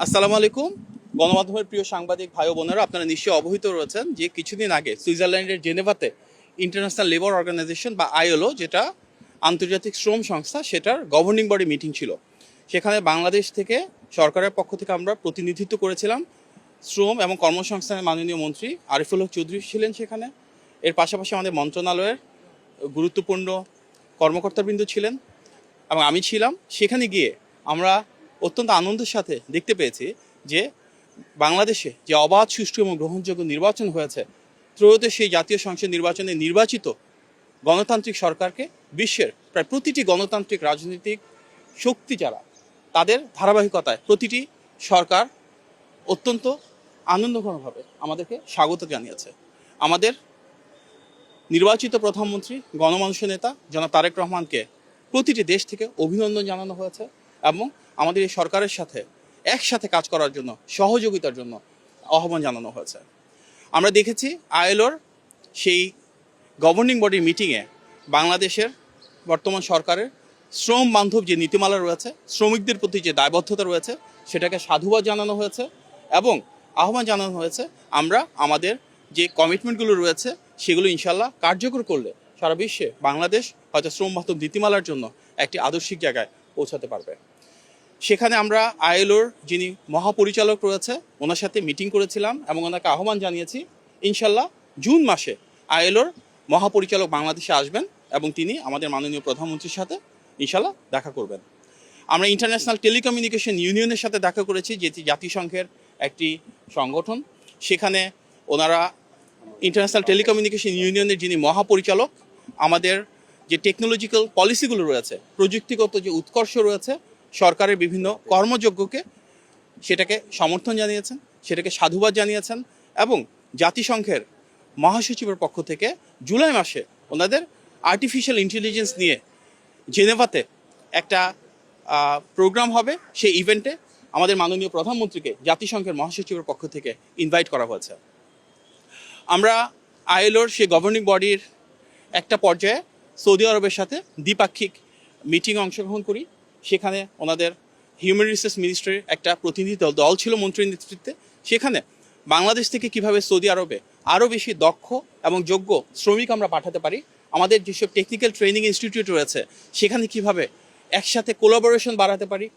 আসসালামু আলাইকুম। গণমাধ্যমের প্রিয় সাংবাদিক ভাই ও বোনেরা, আপনারা নিশ্চয়ই অবহিত রয়েছেন যে কিছুদিন আগে সুইজারল্যান্ডের জেনেভাতে ইন্টারন্যাশনাল লেবার অর্গানাইজেশন বা আইএলও, যেটা আন্তর্জাতিক শ্রম সংস্থা, সেটার গভর্নিং বডি মিটিং ছিল। সেখানে বাংলাদেশ থেকে সরকারের পক্ষ থেকে আমরা প্রতিনিধিত্ব করেছিলাম। শ্রম এবং কর্মসংস্থানের মাননীয় মন্ত্রী আরিফুল হক চৌধুরী ছিলেন সেখানে। এর পাশাপাশি আমাদের মন্ত্রণালয়ের গুরুত্বপূর্ণ কর্মকর্তাবৃন্দ ছিলেন এবং আমি ছিলাম। সেখানে গিয়ে আমরা অত্যন্ত আনন্দের সাথে দেখতে পেয়েছি যে বাংলাদেশে যে অবাধ, সুষ্ঠু এবং গ্রহণযোগ্য নির্বাচন হয়েছে, ত্রয়োদশ সেই জাতীয় সংসদ নির্বাচনে নির্বাচিত গণতান্ত্রিক সরকারকে বিশ্বের প্রায় প্রতিটি গণতান্ত্রিক রাজনৈতিক শক্তি যারা, তাদের ধারাবাহিকতায় প্রতিটি সরকার অত্যন্ত আনন্দঘনভাবে আমাদেরকে স্বাগত জানিয়েছে। আমাদের নির্বাচিত প্রধানমন্ত্রী, গণমানুষের নেতা জনাব তারেক রহমানকে প্রতিটি দেশ থেকে অভিনন্দন জানানো হয়েছে এবং আমাদের এই সরকারের সাথে একসাথে কাজ করার জন্য, সহযোগিতার জন্য আহ্বান জানানো হয়েছে। আমরা দেখেছি আইএলওর সেই গভর্নিং বডির মিটিংয়ে বাংলাদেশের বর্তমান সরকারের শ্রম বান্ধব যে নীতিমালা রয়েছে, শ্রমিকদের প্রতি যে দায়বদ্ধতা রয়েছে, সেটাকে সাধুবাদ জানানো হয়েছে এবং আহ্বান জানানো হয়েছে আমরা আমাদের যে কমিটমেন্টগুলো রয়েছে সেগুলো ইনশাল্লাহ কার্যকর করলে সারা বিশ্বে বাংলাদেশ হয়তো শ্রম বান্ধব নীতিমালার জন্য একটি আদর্শিক জায়গায় পৌঁছাতে পারবে। সেখানে আমরা আইএলওর যিনি মহাপরিচালক রয়েছে ওনার সাথে মিটিং করেছিলাম এবং ওনাকে আহ্বান জানিয়েছি ইনশাল্লাহ জুন মাসে আইএলওর মহাপরিচালক বাংলাদেশে আসবেন এবং তিনি আমাদের মাননীয় প্রধানমন্ত্রীর সাথে ইনশাল্লাহ দেখা করবেন। আমরা ইন্টারন্যাশনাল টেলিকমিউনিকেশন ইউনিয়নের সাথে দেখা করেছি, যেটি জাতিসংঘের একটি সংগঠন। সেখানে ওনারা ইন্টারন্যাশনাল টেলিকমিউনিকেশন ইউনিয়নের যিনি মহাপরিচালক, আমাদের যে টেকনোলজিক্যাল পলিসিগুলো রয়েছে, প্রযুক্তিগত যে উৎকর্ষ রয়েছে, সরকারের বিভিন্ন কর্মযজ্ঞকে সেটাকে সমর্থন জানিয়েছেন, সেটাকে সাধুবাদ জানিয়েছেন এবং জাতিসংঘের মহাসচিবের পক্ষ থেকে জুলাই মাসে ওনাদের আর্টিফিশিয়াল ইন্টেলিজেন্স নিয়ে জেনেভাতে একটা প্রোগ্রাম হবে। সেই ইভেন্টে আমাদের মাননীয় প্রধানমন্ত্রীকে জাতিসংঘের মহাসচিবের পক্ষ থেকে ইনভাইট করা হয়েছে। আমরা আইএলওর সেই গভর্নিং বডির একটা পর্যায়ে সৌদি আরবের সাথে দ্বিপাক্ষিক মিটিংয়ে অংশগ্রহণ করি। সেখানে ওনাদের হিউম্যান রিসোর্স মিনিস্ট্রির একটা প্রতিনিধি দল ছিল মন্ত্রীর নেতৃত্বে। সেখানে বাংলাদেশ থেকে কিভাবে সৌদি আরবে আরও বেশি দক্ষ এবং যোগ্য শ্রমিক আমরা পাঠাতে পারি, আমাদের যেসব টেকনিক্যাল ট্রেনিং ইনস্টিটিউট রয়েছে সেখানে কিভাবে একসাথে কোলাবোরেশন বাড়াতে পারি,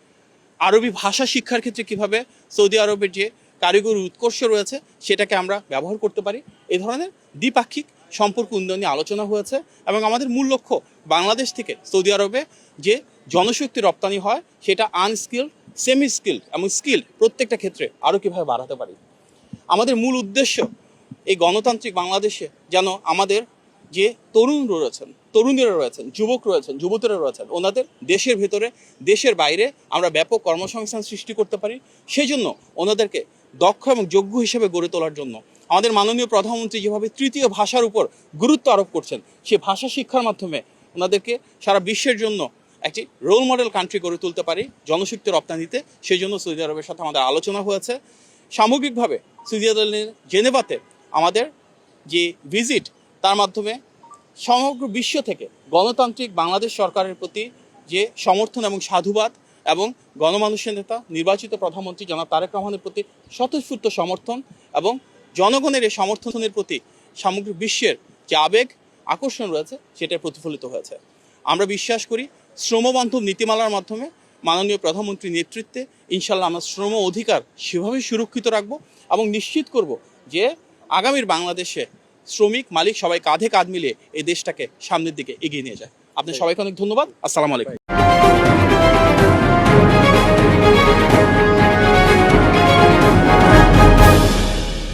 আরবি ভাষা শিক্ষার ক্ষেত্রে কিভাবে সৌদি আরবের যে কারিগরি উৎকর্ষ রয়েছে সেটাকে আমরা ব্যবহার করতে পারি, এই ধরনের দ্বিপাক্ষিক সম্পর্ক উন্নয়নে আলোচনা হয়েছে। এবং আমাদের মূল লক্ষ্য বাংলাদেশ থেকে সৌদি আরবে যে জনশক্তি রপ্তানি হয় সেটা আনস্কিল, সেমি স্কিল এবং স্কিল প্রত্যেকটা ক্ষেত্রে আরও কীভাবে বাড়াতে পারি। আমাদের মূল উদ্দেশ্য এই গণতান্ত্রিক বাংলাদেশে যেন আমাদের যে তরুণীরা রয়েছেন, যুবক রয়েছেন, যুবতীরা রয়েছেন, ওনাদের দেশের ভেতরে, দেশের বাইরে আমরা ব্যাপক কর্মসংস্থান সৃষ্টি করতে পারি। সেই জন্য ওনাদেরকে দক্ষ এবং যোগ্য হিসেবে গড়ে তোলার জন্য আমাদের মাননীয় প্রধানমন্ত্রী যেভাবে তৃতীয় ভাষার উপর গুরুত্ব আরোপ করছেন, সেই ভাষা শিক্ষার মাধ্যমে ওনাদেরকে সারা বিশ্বের জন্য একটি রোল মডেল কান্ট্রি গড়ে তুলতে পারি জনশক্তি রপ্তানিতে। সেই জন্য সৌদি আরবের সাথে আমাদের আলোচনা হয়েছে। সামগ্রিকভাবে সুইজারল্যান্ডের জেনেভাতে আমাদের যে ভিজিট, তার মাধ্যমে সমগ্র বিশ্ব থেকে গণতান্ত্রিক বাংলাদেশ সরকারের প্রতি যে সমর্থন এবং সাধুবাদ এবং গণমানুষের নেতা নির্বাচিত প্রধানমন্ত্রী জনাব তারেক রহমানের প্রতি স্বতঃস্ফূর্ত সমর্থন এবং জনগণের এই সমর্থনের প্রতি সামগ্রিক বিশ্বের যে আবেগ, আকর্ষণ রয়েছে সেটা প্রতিফলিত হয়েছে। আমরা বিশ্বাস করি শ্রমবান্ধব নীতিমালার মাধ্যমে মাননীয় প্রধানমন্ত্রীর নেতৃত্বে ইনশাল্লাহ আমরা শ্রম অধিকার সেভাবেই সুরক্ষিত রাখব এবং নিশ্চিত করব যে আগামীর বাংলাদেশে শ্রমিক, মালিক সবাই কাঁধে কাঁধ মিলিয়ে এই দেশটাকে সামনের দিকে এগিয়ে নিয়ে যায়। আপনাদের সবাইকে অনেক ধন্যবাদ। আসসালামু আলাইকুম।